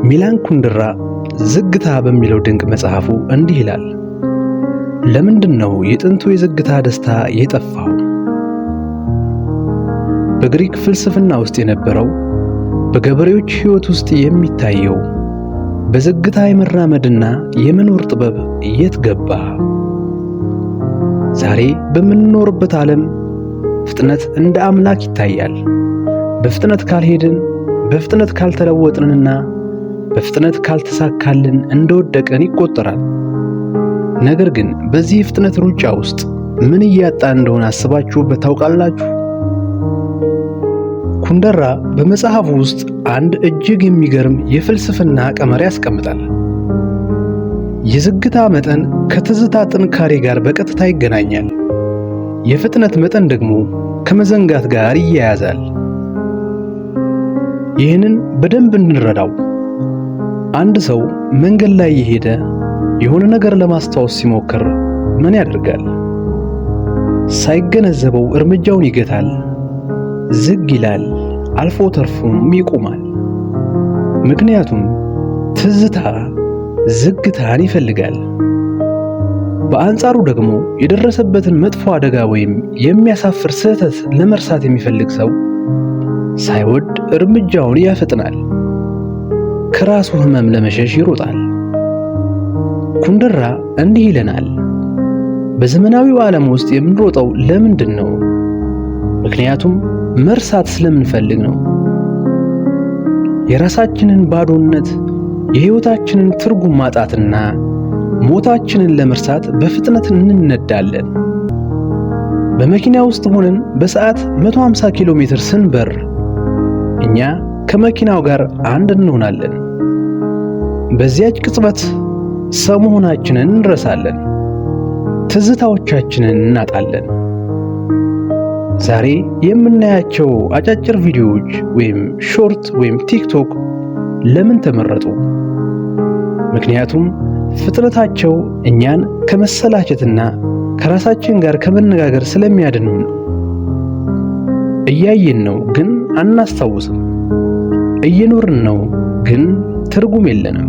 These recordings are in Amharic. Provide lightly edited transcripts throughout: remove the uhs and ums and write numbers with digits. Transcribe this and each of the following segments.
ሚላን ኩንደራ ዝግታ በሚለው ድንቅ መጽሐፉ እንዲህ ይላል። ለምንድን ነው የጥንቱ የዝግታ ደስታ የጠፋው? በግሪክ ፍልስፍና ውስጥ የነበረው በገበሬዎች ሕይወት ውስጥ የሚታየው በዝግታ የመራመድና የመኖር ጥበብ የት ገባ? ዛሬ በምንኖርበት ዓለም ፍጥነት እንደ አምላክ ይታያል። በፍጥነት ካልሄድን፣ በፍጥነት ካልተለወጥንና በፍጥነት ካልተሳካልን እንደወደቅን ይቆጠራል። ነገር ግን በዚህ ፍጥነት ሩጫ ውስጥ ምን እያጣን እንደሆነ አስባችሁበት ታውቃላችሁ? ኩንደራ በመጽሐፉ ውስጥ አንድ እጅግ የሚገርም የፍልስፍና ቀመር ያስቀምጣል። የዝግታ መጠን ከትዝታ ጥንካሬ ጋር በቀጥታ ይገናኛል። የፍጥነት መጠን ደግሞ ከመዘንጋት ጋር ይያያዛል። ይህንን በደንብ እንረዳው። አንድ ሰው መንገድ ላይ የሄደ የሆነ ነገር ለማስታወስ ሲሞክር ምን ያደርጋል? ሳይገነዘበው እርምጃውን ይገታል፣ ዝግ ይላል፣ አልፎ ተርፎም ይቆማል። ምክንያቱም ትዝታ ዝግታን ይፈልጋል። በአንጻሩ ደግሞ የደረሰበትን መጥፎ አደጋ ወይም የሚያሳፍር ስህተት ለመርሳት የሚፈልግ ሰው ሳይወድ እርምጃውን ያፈጥናል፣ ከራሱ ሕመም ለመሸሽ ይሮጣል። ኩንደራ እንዲህ ይለናል፣ በዘመናዊው ዓለም ውስጥ የምንሮጠው ለምንድን ነው? ምክንያቱም መርሳት ስለምንፈልግ ነው። የራሳችንን ባዶነት፣ የሕይወታችንን ትርጉም ማጣትና ሞታችንን ለመርሳት በፍጥነት እንነዳለን። በመኪና ውስጥ ሆነን በሰዓት 150 ኪሎ ሜትር ስንበር እኛ ከመኪናው ጋር አንድ እንሆናለን። በዚያች ቅጽበት ሰው መሆናችንን እንረሳለን፣ ትዝታዎቻችንን እናጣለን። ዛሬ የምናያቸው አጫጭር ቪዲዮዎች ወይም ሾርት ወይም ቲክቶክ ለምን ተመረጡ? ምክንያቱም ፍጥነታቸው እኛን ከመሰላቸትና ከራሳችን ጋር ከመነጋገር ስለሚያድኑን ነው። እያየን ነው ግን አናስታውስም። እየኖርን ነው ግን ትርጉም የለንም።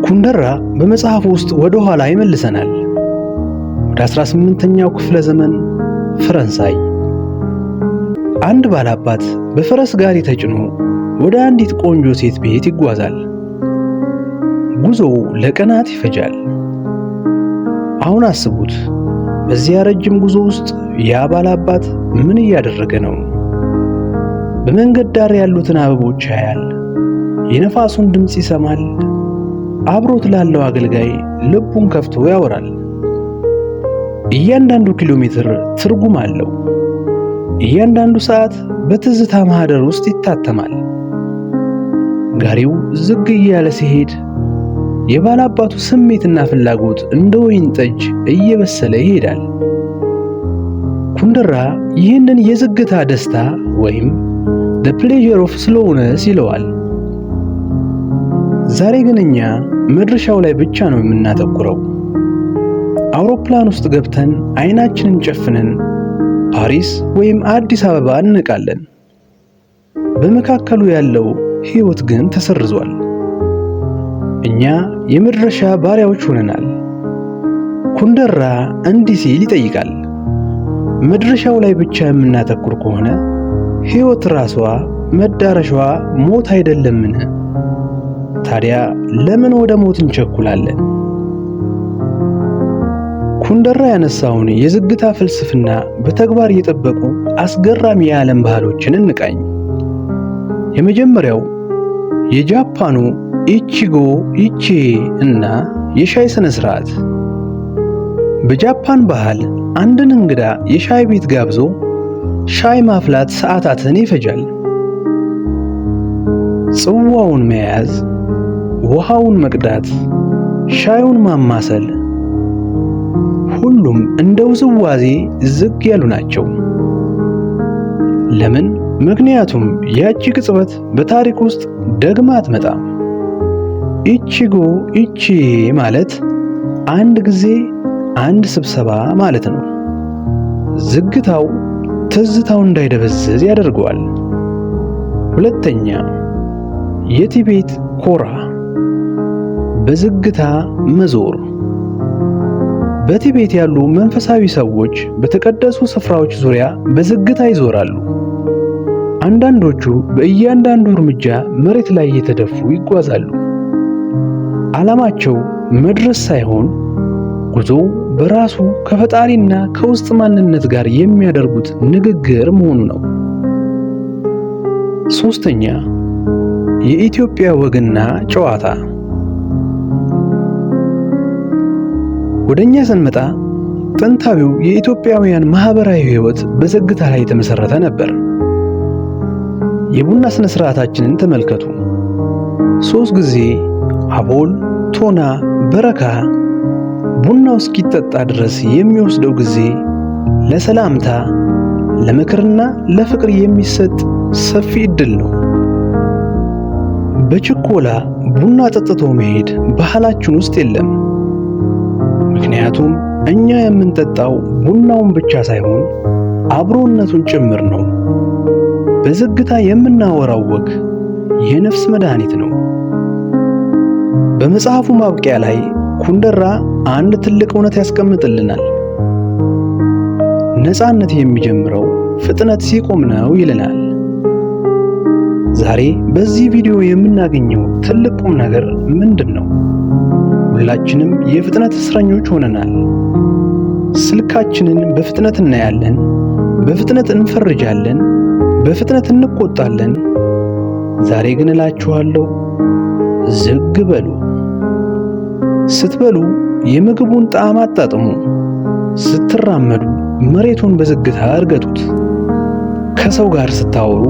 ኩንደራ በመጽሐፉ ውስጥ ወደ ኋላ ይመልሰናል፣ ወደ 18ኛው ክፍለ ዘመን ፈረንሳይ። አንድ ባላባት በፈረስ ጋሪ ተጭኖ ወደ አንዲት ቆንጆ ሴት ቤት ይጓዛል። ጉዞው ለቀናት ይፈጃል። አሁን አስቡት፣ በዚያ ረጅም ጉዞ ውስጥ ያ ባላባት ምን እያደረገ ነው? በመንገድ ዳር ያሉትን አበቦች ያያል፣ የነፋሱን ድምፅ ይሰማል፣ አብሮት ላለው አገልጋይ ልቡን ከፍቶ ያወራል። እያንዳንዱ ኪሎ ሜትር ትርጉም አለው። እያንዳንዱ ሰዓት በትዝታ ማህደር ውስጥ ይታተማል። ጋሪው ዝግ እያለ ሲሄድ የባላባቱ ስሜትና ፍላጎት እንደ ወይን ጠጅ እየበሰለ ይሄዳል። ኩንደራ ይህንን የዝግታ ደስታ ወይም the pleasure of slowness ይለዋል። ዛሬ ግን እኛ መድረሻው ላይ ብቻ ነው የምናተኩረው። አውሮፕላን ውስጥ ገብተን አይናችንን ጨፍነን ፓሪስ ወይም አዲስ አበባ እንነቃለን። በመካከሉ ያለው ሕይወት ግን ተሰርዟል። እኛ የመድረሻ ባሪያዎች ሆነናል። ኩንደራ እንዲህ ሲል ይጠይቃል፣ መድረሻው ላይ ብቻ የምናተኩር ከሆነ ሕይወት ራሷ መዳረሻዋ ሞት አይደለምን? ታዲያ ለምን ወደ ሞት እንቸኩላለን? ኩንደራ ያነሳውን የዝግታ ፍልስፍና በተግባር የጠበቁ አስገራሚ የዓለም ባህሎችን እንቃኝ። የመጀመሪያው የጃፓኑ ኢቺጎ ኢቼ እና የሻይ ስነ ስርዓት። በጃፓን ባህል አንድን እንግዳ የሻይ ቤት ጋብዞ ሻይ ማፍላት ሰዓታትን ይፈጃል። ጽዋውን መያዝ፣ ውሃውን መቅዳት፣ ሻዩን ማማሰል፣ ሁሉም እንደ ውዝዋዜ ዝግ ያሉ ናቸው። ለምን? ምክንያቱም ያቺ ቅጽበት በታሪክ ውስጥ ደግማ አትመጣም። ኢቺጎ ኢቺ ማለት አንድ ጊዜ አንድ ስብሰባ ማለት ነው። ዝግታው ትዝታው እንዳይደበዝዝ ያደርገዋል። ሁለተኛ የቲቤት ኮራ፣ በዝግታ መዞር። በቲቤት ያሉ መንፈሳዊ ሰዎች በተቀደሱ ስፍራዎች ዙሪያ በዝግታ ይዞራሉ። አንዳንዶቹ በእያንዳንዱ እርምጃ መሬት ላይ እየተደፉ ይጓዛሉ። ዓላማቸው መድረስ ሳይሆን ጉዞው በራሱ ከፈጣሪና ከውስጥ ማንነት ጋር የሚያደርጉት ንግግር መሆኑ ነው። ሶስተኛ፣ የኢትዮጵያ ወግና ጨዋታ። ወደኛ ስንመጣ ጥንታዊው የኢትዮጵያውያን ማህበራዊ ሕይወት በዝግታ ላይ የተመሰረተ ነበር። የቡና ስነ ስርዓታችንን ተመልከቱ። 3 ጊዜ አቦል፣ ቶና፣ በረካ ቡናው እስኪጠጣ ድረስ የሚወስደው ጊዜ ለሰላምታ፣ ለምክርና ለፍቅር የሚሰጥ ሰፊ ዕድል ነው። በችኮላ ቡና ጠጥቶ መሄድ ባህላችን ውስጥ የለም። ምክንያቱም እኛ የምንጠጣው ቡናውን ብቻ ሳይሆን አብሮነቱን ጭምር ነው። በዝግታ የምናወራው ወግ የነፍስ መድኃኒት ነው። በመጽሐፉ ማብቂያ ላይ ኩንደራ አንድ ትልቅ እውነት ያስቀምጥልናል። ነፃነት የሚጀምረው ፍጥነት ሲቆም ነው ይለናል። ዛሬ በዚህ ቪዲዮ የምናገኘው ትልቅ ቁም ነገር ምንድን ነው? ሁላችንም የፍጥነት እስረኞች ሆነናል። ስልካችንን በፍጥነት እናያለን፣ በፍጥነት እንፈርጃለን፣ በፍጥነት እንቆጣለን። ዛሬ ግን እላችኋለሁ ዝግ በሉ። ስትበሉ የምግቡን ጣዕም አጣጥሙ። ስትራመዱ መሬቱን በዝግታ እርገጡት። ከሰው ጋር ስታወሩ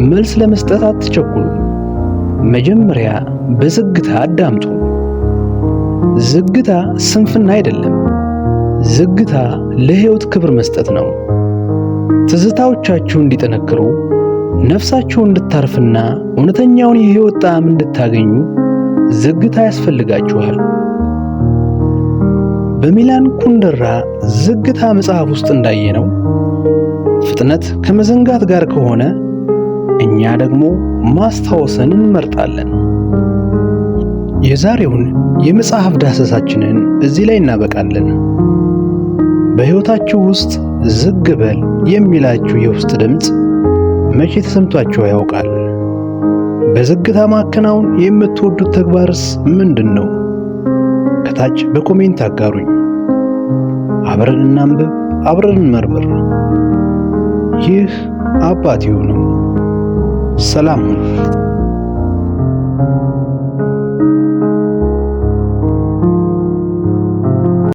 መልስ ለመስጠት አትቸኩሉ። መጀመሪያ በዝግታ አዳምጡ። ዝግታ ስንፍና አይደለም። ዝግታ ለሕይወት ክብር መስጠት ነው። ትዝታዎቻችሁ እንዲጠነክሩ፣ ነፍሳችሁ እንድታርፍና እውነተኛውን የሕይወት ጣዕም እንድታገኙ ዝግታ ያስፈልጋችኋል። በሚላን ኩንደራ ዝግታ መጽሐፍ ውስጥ እንዳየነው ፍጥነት ከመዘንጋት ጋር ከሆነ እኛ ደግሞ ማስታወስን እንመርጣለን። የዛሬውን የመጽሐፍ ዳሰሳችንን እዚህ ላይ እናበቃለን። በሕይወታችሁ ውስጥ ዝግ በል የሚላችሁ የውስጥ ድምፅ መቼ ተሰምቷችሁ ያውቃል? በዝግታ ማከናወን የምትወዱት ተግባርስ ምንድን ነው? ከታች በኮሜንት አጋሩኝ። አብረን እናንብብ፣ አብረን እንመርምር። ይህ አባትዮ ነው። ሰላም ሁኑ።